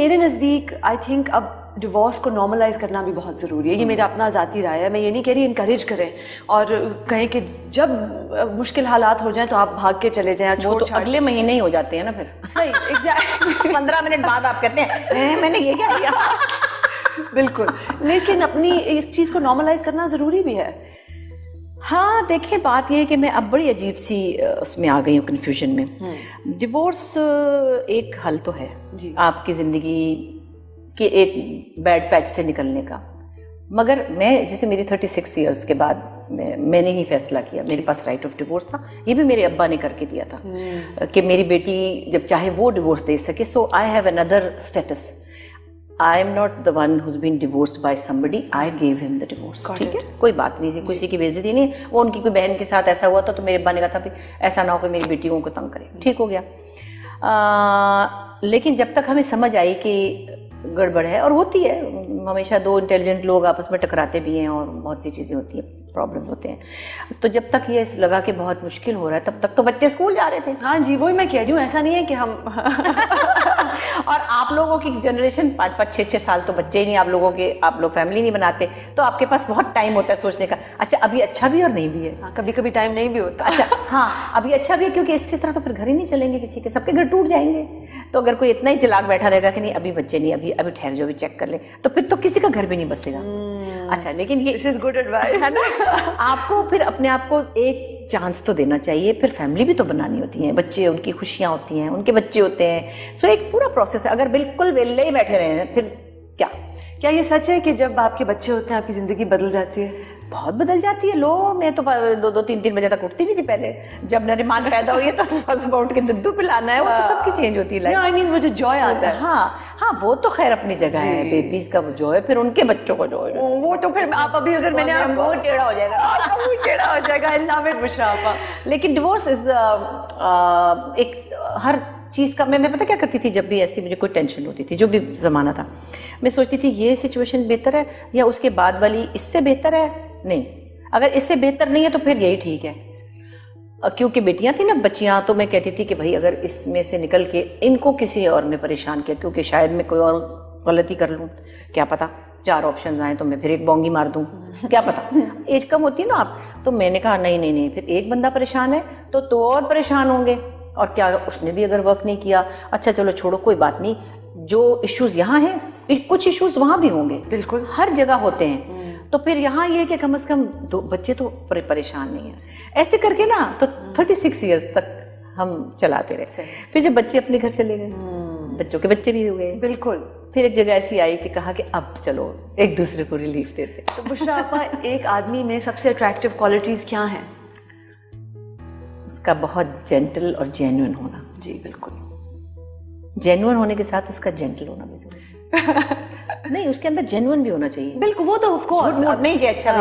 میرے نزدیک I think اب ڈیورس کو نارملائز کرنا بھی بہت ضروری ہے. یہ میرا اپنا ذاتی رائے ہے. میں یہ نہیں کہہ رہی انکریج کریں اور کہیں کہ جب مشکل حالات ہو جائیں تو آپ بھاگ کے چلے جائیں. وہ تو اگلے مہینے ہی ہو جاتے ہیں نا پھر. صحیح, ایگزیکٹلی 15 منٹ بعد آپ کہتے ہیں میں نے یہ کیا کیا. بالکل, لیکن اپنی اس چیز کو نارملائز کرنا ضروری بھی ہے. ہاں دیکھیں بات یہ ہے کہ میں اب بڑی عجیب سی اس میں آ گئی ہوں کنفیوژن میں. ڈیورس ایک حل تو ہے آپ کی زندگی کے ایک بیڈ پیچ سے نکلنے کا, مگر میں جیسے میری 36 ایئرس کے بعد میں نے ہی فیصلہ کیا, میرے پاس رائٹ آف ڈیورس تھا. یہ بھی میرے ابا نے کر کے دیا تھا کہ میری بیٹی جب چاہے وہ ڈیورس دے سکے. سو آئی ہیو اندر status. I am not the one who's been divorced by somebody. I gave him the divorce. ٹھیک ہے, کوئی بات نہیں, کسی کی بےعزتی نہیں. وہ ان کی کوئی بہن کے ساتھ ایسا ہوا تھا تو میرے ابا نے کہا تھا ایسا نہ ہو کہ میری بیٹیوں کو تنگ کرے. ٹھیک ہو گیا. لیکن جب تک ہمیں سمجھ آئی کہ گڑبڑ ہے, اور ہوتی ہے ہمیشہ, دو انٹیلیجنٹ لوگ آپس میں ٹکراتے بھی ہیں اور بہت سی چیزیں ہوتی ہیں, پرابلمس ہوتے ہیں. تو جب تک یہ لگا کہ بہت مشکل ہو رہا ہے تب تک تو بچے اسکول جا رہے تھے. ہاں جی, وہی میں کہہ رہی ہوں, ایسا نہیں ہے کہ ہم اور آپ لوگوں کی جنریشن 5-5 6-6 سال تو بچے ہی نہیں, آپ لوگ فیملی نہیں بناتے, تو آپ کے پاس بہت ٹائم ہوتا ہے سوچنے کا. اچھا ابھی اچھا بھی اور نہیں بھی ہے. کبھی کبھی ٹائم نہیں بھی ہوتا. اچھا ہاں ابھی اچھا بھی ہے کیونکہ اس کی طرح تو پھر گھر ہی نہیں چلیں گے کسی کے, سب کے گھر ٹوٹ جائیں گے. تو اگر کوئی اتنا ہی چلاک بیٹھا رہے گا کہ نہیں ابھی بچے نہیں, ابھی ٹھہر جو, بھی چیک کر لیں, تو پھر تو کسی کا گھر بھی نہیں بسے گا. اچھا لیکن یہ دس از گڈ ایڈوائس ہے نا. آپ کو پھر اپنے آپ کو ایک چانس تو دینا چاہیے. پھر فیملی بھی تو بنانی ہوتی ہیں, بچے, ان کی خوشیاں ہوتی ہیں, ان کے بچے ہوتے ہیں. سو ایک پورا پروسیس ہے. اگر بالکل ویلے ہی بیٹھے رہے ہیں پھر کیا یہ سچ ہے کہ جب آپ کے بچے ہوتے ہیں آپ کی زندگی بدل جاتی ہے؟ بہت بدل جاتی ہے. میں تو 2-3 بجے تک اٹھتی نہیں تھی پہلے. جب نریمان پیدا ہوئی ہے تو صبح اٹھ کے دودھ پلانا ہے, وہ تو سب کی چینج ہوتی ہے. آئی مین وہ جو جوائے آتا ہے. ہاں وہ تو خیر اپنی جگہ ہے, بیبیز کا وہ جو ہے, پھر ان کے بچوں کو جو ہے وہ تو پھر آپ ابھی اگر میں نے وہ ٹیڑھا ہو جائے گا, ٹیڑھا ہو جائے گا. اللہ مشرافہ. لیکن ڈیورس از ایک ہر چیز کا. میں پتہ کیا کرتی تھی جب بھی ایسی مجھے کوئی ٹینشن ہوتی تھی, جو بھی زمانہ تھا, میں سوچتی تھی یہ سچویشن بہتر ہے یا اس کے بعد والی اس سے بہتر ہے. نہیں, اگر اس سے بہتر نہیں ہے تو پھر یہی ٹھیک ہے. کیونکہ بیٹیاں تھیں نا, بچیاں, تو میں کہتی تھی کہ بھائی اگر اس میں سے نکل کے ان کو کسی اور نے پریشان کیا, کیونکہ شاید میں کوئی اور غلطی کر لوں, کیا پتا 4 آپشنز آئیں تو میں پھر ایک بونگی مار دوں, کیا پتا. ایج کم ہوتی ہے نا آپ. تو میں نے کہا نہیں, پھر ایک بندہ پریشان ہے تو اور پریشان ہوں گے, اور کیا اس نے بھی اگر ورک نہیں کیا, اچھا چلو چھوڑو کوئی بات نہیں, جو ایشوز یہاں ہیں کچھ ایشوز وہاں بھی ہوں گے. بالکل ہر جگہ ہوتے ہیں. تو پھر یہاں یہ کہ کم از کم 2 بچے تو پریشان نہیں ہیں. ایسے کر کے نا تو 36 ایئرس تک ہم چلاتے رہے. پھر جب بچے اپنے گھر چلے گئے, بچوں کے بچے بھی ہو گئے, بالکل پھر ایک جگہ ایسی آئی کہ کہا کہ اب چلو ایک دوسرے کو ریلیف دیتے. تو بشرا آپا, ایک آدمی میں سب سے اٹریکٹیو کوالٹیز کیا ہیں؟ اس کا بہت جینٹل اور جینوئن ہونا. جی بالکل, جینوئن ہونے کے ساتھ اس کا جینٹل ہونا بھی ضروری ہے. نہیں, اس کے اندر جینوئن بھی ہونا چاہیے. بالکل, وہ تو آف کورس نہیں کہ اچھا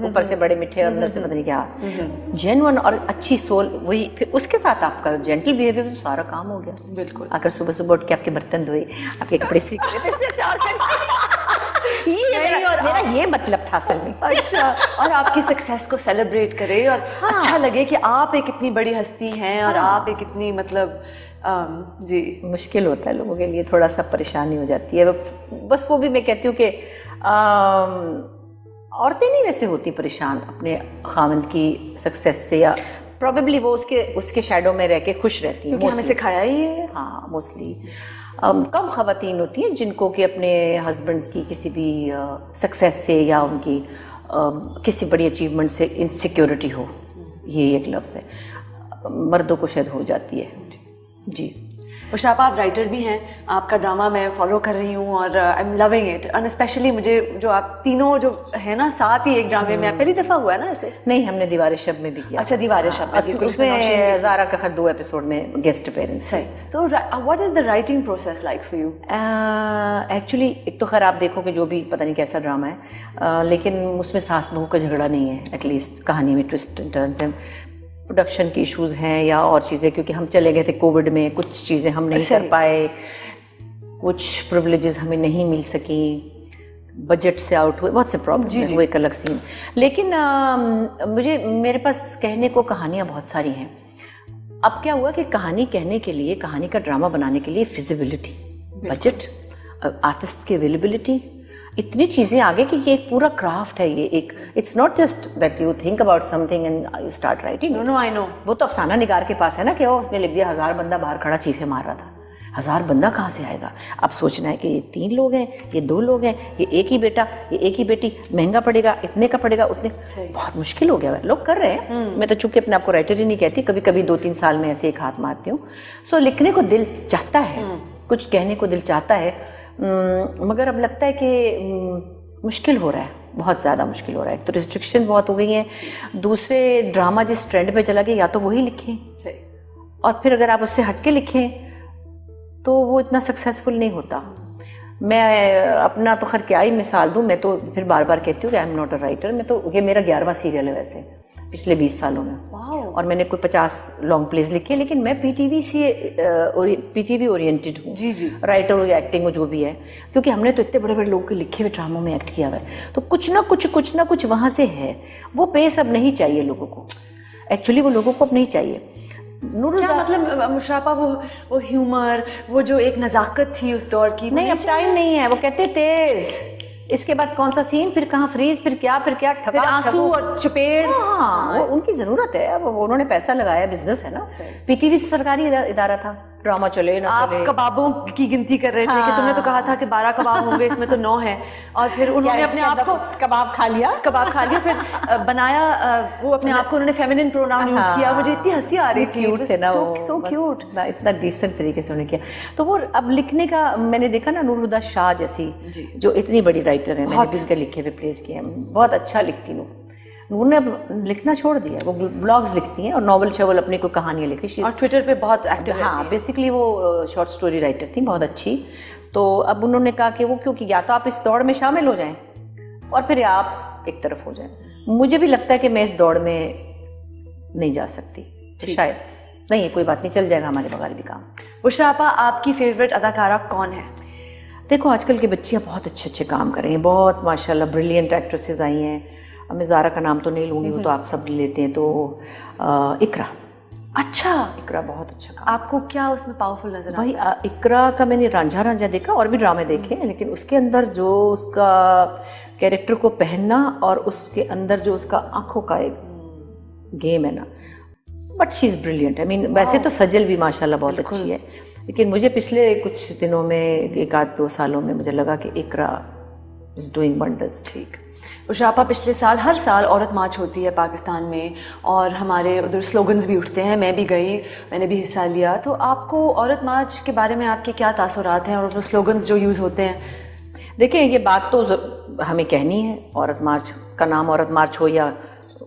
اوپر سے بڑے میٹھے اور اندر سے پتہ نہیں کیا. جینوئن اور اچھی سول, وہی پھر اس کے ساتھ آپ کا جینٹل بیہیویئر, تو سارا کام ہو گیا. بالکل, اگر صبح اٹھ کے آپ کے برتن دھوئے, آپ کے کپڑے سیکھ لیتے, میرا یہ مطلب تھا اصل میں. اچھا, اور آپ کی سکسیس کو سیلیبریٹ کرے اور اچھا لگے کہ آپ ایک اتنی بڑی ہستی ہیں اور آپ ایک اتنی مطلب جی. مشکل ہوتا ہے لوگوں کے لیے, تھوڑا سا پریشانی ہو جاتی ہے بس. وہ بھی میں کہتی ہوں کہ عورتیں نہیں ویسے ہوتی پریشان اپنے خاوند کی سکسیس سے, یا پروبیبلی وہ اس کے شیڈو میں رہ کے خوش رہتی ہیں. ہمیں سکھایا ہی ہے. ہاں, موسٹلی کم خواتین ہوتی ہیں جن کو کہ اپنے ہسبینڈس کی کسی بھی سکسیس سے یا ان کی کسی بڑی اچیومنٹ سے انسیکیورٹی ہو. یہ ایک لفظ ہے, مردوں کو شاید ہو جاتی ہے. جی. بشرا آپا, آپ رائٹر بھی ہیں, آپ کا ڈرامہ میں فالو کر رہی ہوں اور I am loving it. And especially مجھے جو آپ تینوں جو ہے نا ساتھ ہی ایک ڈرامے میں, پہلی دفعہ ہوا ہے نا ایسے؟ نہیں, ہم نے دیوار شب میں بھی کیا. اچھا, دیوار شب اس میں زارا کا 2 ایپیسوڈ میں گیسٹ اپیئرنس. صحیح. تو what is the writing process like for you? Actually ایک تو خیر آپ دیکھو کہ جو بھی پتہ نہیں کیسا ڈرامہ ہے, لیکن اس میں ساس بہو کا جھگڑا نہیں ہے. ایٹ لیسٹ کہانی میں ٹوسٹ اینڈ ٹرنز ہیں, پروڈکشن کی ایشوز ہیں یا اور چیزیں, کیونکہ ہم چلے گئے تھے کووڈ میں, کچھ چیزیں ہم نہیں کر پائے, کچھ پریولیجز ہمیں نہیں مل سکیں, بجٹ سے آؤٹ ہوئے, بہت سے پرابلم. وہ ایک الگ سین. لیکن میرے پاس کہنے کو کہانیاں بہت ساری ہیں. اب کیا ہوا کہ کہانی کہنے کے لیے, کہانی کا ڈرامہ بنانے کے لیے فیزیبلٹی بجٹ, آرٹسٹ کی اویلیبلٹی, اتنی چیزیں آگے کہ یہ ایک پورا کرافٹ ہے. یہ ایک it's not just that you think about something and you start writing. No I know. وہ تو افسانہ نگار کے پاس ہے نا کہ وہ اس نے لکھ دیا 1000 بندہ باہر کھڑا چیخے مار رہا تھا. 1000 بندہ کہاں سے آئے گا؟ اب سوچنا ہے کہ یہ 3 لوگ ہیں, یہ 2 لوگ ہیں, یہ ایک ہی بیٹا, یہ ایک ہی بیٹی, مہنگا پڑے گا, اتنے کا پڑے گا, اتنے. بہت مشکل ہو گیا ہے. لوگ کر رہے ہیں, میں تو چونکہ اپنے آپ کو رائٹر ہی نہیں کہتی, کبھی کبھی 2-3 سال میں ایسے ایک ہاتھ مارتی ہوں. سو لکھنے کو دل چاہتا ہے, کچھ کہنے کو دل چاہتا ہے, مگر اب لگتا ہے کہ مشکل ہو رہا ہے, بہت زیادہ مشکل ہو رہا ہے. ایک تو ریسٹرکشن بہت ہو گئی ہیں, دوسرے ڈرامہ جس ٹرینڈ پہ چلا گیا یا تو وہی لکھیں, اور پھر اگر آپ اس سے ہٹ کے لکھیں تو وہ اتنا سکسیزفل نہیں ہوتا. میں اپنا تو خیر کیا ہی مثال دوں, میں تو پھر بار بار کہتی ہوں کہ I am not a writer. میں تو یہ میرا 11واں سیریل ہے ویسے پچھلے 20 سالوں میں, اور میں نے کوئی 50 لانگ پلیز لکھے, لیکن میں پی ٹی وی اورینٹڈ ہوں. جی رائٹر ہو یا ایکٹنگ ہو جو بھی ہے, کیونکہ ہم نے تو اتنے بڑے بڑے لوگوں کے لکھے ہوئے ڈراموں میں ایکٹ کیا ہوا ہے, تو کچھ نہ کچھ وہاں سے ہے. وہ پیس اب نہیں چاہیے لوگوں کو, ایکچولی وہ لوگوں کو اب نہیں چاہیے. کیا مطلب مشرفہ وہ ہیومر, وہ جو ایک نزاکت تھی اس دور کی, نہیں, اب ٹائم نہیں ہے. وہ کہتے تیز, اس کے بعد کون سا سین, پھر کہاں فریز, پھر کیا پھر آنسو اور چپیڑ. ہاں, وہ ان کی ضرورت ہے. اب انہوں نے پیسہ لگایا, بزنس ہے نا. پی ٹی وی سرکاری ادارہ تھا, ڈرامہ چلے نہ چلے. آپ کبابوں کی گنتی کر رہے تھے کہ تم نے تو کہا تھا کہ 12 کباب ہوں گے, اس میں تو 9 ہیں, اور پھر انہوں نے اپنے آپ کو کباب کھا لیا, پھر بنایا وہ اپنے آپ کو, انہوں نے فیمینن پروناؤن یوز کیا. مجھے اتنی ہنسی آ رہی تھی. کیوٹ تھے نا وہ, سو کیوٹ, اتنا ڈیسنٹ طریقے سے انہوں نے کیا. تو وہ اب لکھنے کا میں نے دیکھا نا, نور ہدیٰ شاہ جیسی جو اتنی بڑی رائٹر ہیں, میں نے بھی ان کے لکھے ہوئے پلیز کیے ہیں, بہت اچھا لکھتی ہوں. انہوں نے اب لکھنا چھوڑ دیا, وہ بلاگز لکھتی ہیں اور ناول شاول اپنی کوئی کہانیاں لکھی, اور ٹویٹر پہ بہت ایکٹیو. ہاں, بیسکلی وہ شارٹ سٹوری رائٹر تھیں, بہت اچھی. تو اب انہوں نے کہا کہ وہ کیونکہ یا تو آپ اس دوڑ میں شامل ہو جائیں اور پھر آپ ایک طرف ہو جائیں. مجھے بھی لگتا ہے کہ میں اس دوڑ میں نہیں جا سکتی, شاید نہیں, کوئی بات نہیں, چل جائے گا ہمارے بغیر بھی کام. بشریٰ آپ کی فیوریٹ اداکارہ کون ہے؟ دیکھو آج کل کی بچیاں بہت اچھے کام کر رہی ہیں, بہت ماشاء اللہ بریلینٹ ایکٹریسز آئی ہیں. اب میں زارا کا نام تو نہیں لوں گی, وہ تو آپ سب لیتے ہیں. تو اقرا, اچھا, اقرا بہت اچھا کام. آپ کو کیا اس میں پاورفل نظر آتا ہے؟ بھائی اقرا کا میں نے رانجھا دیکھا, اور بھی ڈرامے دیکھے ہیں, لیکن اس کے اندر جو اس کا کیریکٹر کو پہننا اور اس کے اندر جو اس کا آنکھوں کا ایک گیم ہے نا, بٹ شی از بریلینٹ. آئی مین ویسے تو سجل بھی ماشاء اللہ بہت اچھی ہے, لیکن مجھے پچھلے کچھ دنوں میں 1-2 سالوں میں مجھے لگا کہ اقرا از ڈوئنگ ونڈرز. ٹھیک. بشریٰ پچھلے سال ہر سال عورت مارچ ہوتی ہے پاکستان میں, اور ہمارے ادھر سلوگنز بھی اٹھتے ہیں. میں بھی گئی, میں نے بھی حصہ لیا. تو آپ کو عورت مارچ کے بارے میں آپ کے کیا تاثرات ہیں, اور وہ سلوگنز جو یوز ہوتے ہیں؟ دیکھیں, یہ بات تو ہمیں کہنی ہے, عورت مارچ کا نام عورت مارچ ہو یا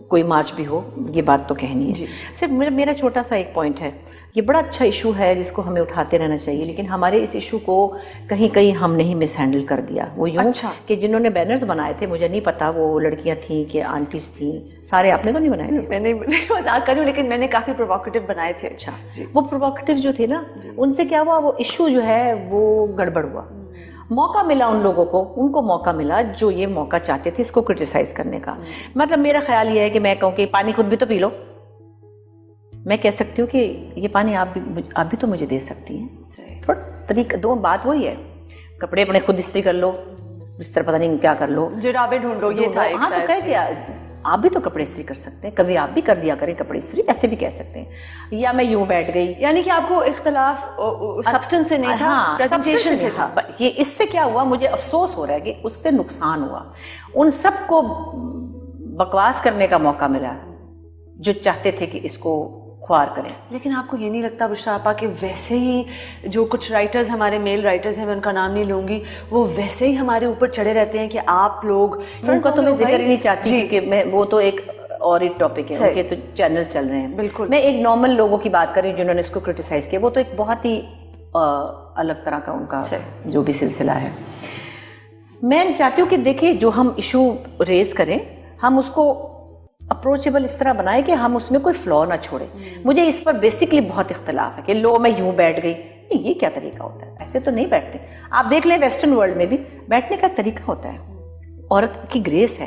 کوئی مارچ بھی ہو, یہ بات تو کہنی ہے. صرف میرا چھوٹا سا ایک پوائنٹ ہے, یہ بڑا اچھا ایشو ہے جس کو ہمیں اٹھاتے رہنا چاہیے, لیکن ہمارے اس ایشو کو کہیں ہم نہیں مس ہینڈل کر دیا. وہ یوں کہ جنہوں نے بینرز بنائے تھے, مجھے نہیں پتا وہ لڑکیاں تھیں کہ آنٹیز تھیں, سارے آپ نے تو نہیں بنائے تھے؟ میں نے مذاق کر رہی ہوں, لیکن میں نے کافی پروووکیٹو بنائے تھے. اچھا, وہ پروووکیٹو جو تھے نا, ان سے کیا ہوا, وہ ایشو جو ہے وہ گڑبڑ ہوا. موقع ملا ان لوگوں کو, ان کو موقع ملا جو یہ موقع چاہتے تھے اس کو کرٹیسائز کرنے کا. مطلب میرا خیال یہ ہے کہ میں کہوں کہ پانی خود بھی تو پی لو. میں کہہ سکتی ہوں کہ یہ پانی آپ بھی تو مجھے دے سکتی ہیں. تھوڑا طریقہ دو, بات وہی ہے. کپڑے اپنے خود استری کر لو, بستر پتہ نہیں کیا کر لو, جرابیں ڈھونڈو, یہ تھا. ہاں, تو کہہ دیا آپ بھی تو کپڑے استری کر سکتے ہیں, کبھی آپ بھی کر دیا کریں کپڑے استری, ایسے بھی کہہ سکتے ہیں. یا میں یوں بیٹھ گئی, یعنی کہ آپ کو اختلاف سبسٹنس سے نہیں تھا, پریزنٹیشن سے تھا. یہ اس سے کیا ہوا, مجھے افسوس ہو رہا ہے کہ اس سے نقصان ہوا. ان سب کو بکواس کرنے کا موقع ملا جو چاہتے تھے کہ اس کو خوار کریں. لیکن آپ کو یہ نہیں لگتا بشریٰ کہ ویسے ہی جو کچھ رائٹرز, ہمارے میل رائٹرز ہیں, میں ان کا نام نہیں لوں گی, وہ ویسے ہی ہمارے اوپر چڑھے رہتے ہیں کہ آپ لوگ, ان کا تو میں ذکر ہی نہیں چاہتی کہ میں, وہ تو ایک اور ایک ٹاپک ہے, ان کے تو چینل چل رہے ہیں. بالکل, میں ایک نارمل لوگوں کی بات کر رہی ہوں جنہوں نے اس کو کرٹیسائز کیا. وہ تو ایک بہت ہی الگ طرح کا ان کا جو بھی سلسلہ ہے. میں چاہتی ہوں کہ دیکھیں, جو ہم ایشو ریز کریں ہم اس کو اپروچیبل اس طرح بنائے کہ ہم اس میں کوئی فلو نہ چھوڑیں. مجھے اس پر بیسکلی بہت اختلاف ہے کہ لو میں یوں بیٹھ گئی, یہ کیا طریقہ ہوتا ہے, ایسے تو نہیں بیٹھتے. آپ دیکھ لیں ویسٹرن ورلڈ میں بھی بیٹھنے کا طریقہ ہوتا ہے, عورت کی گریس ہے.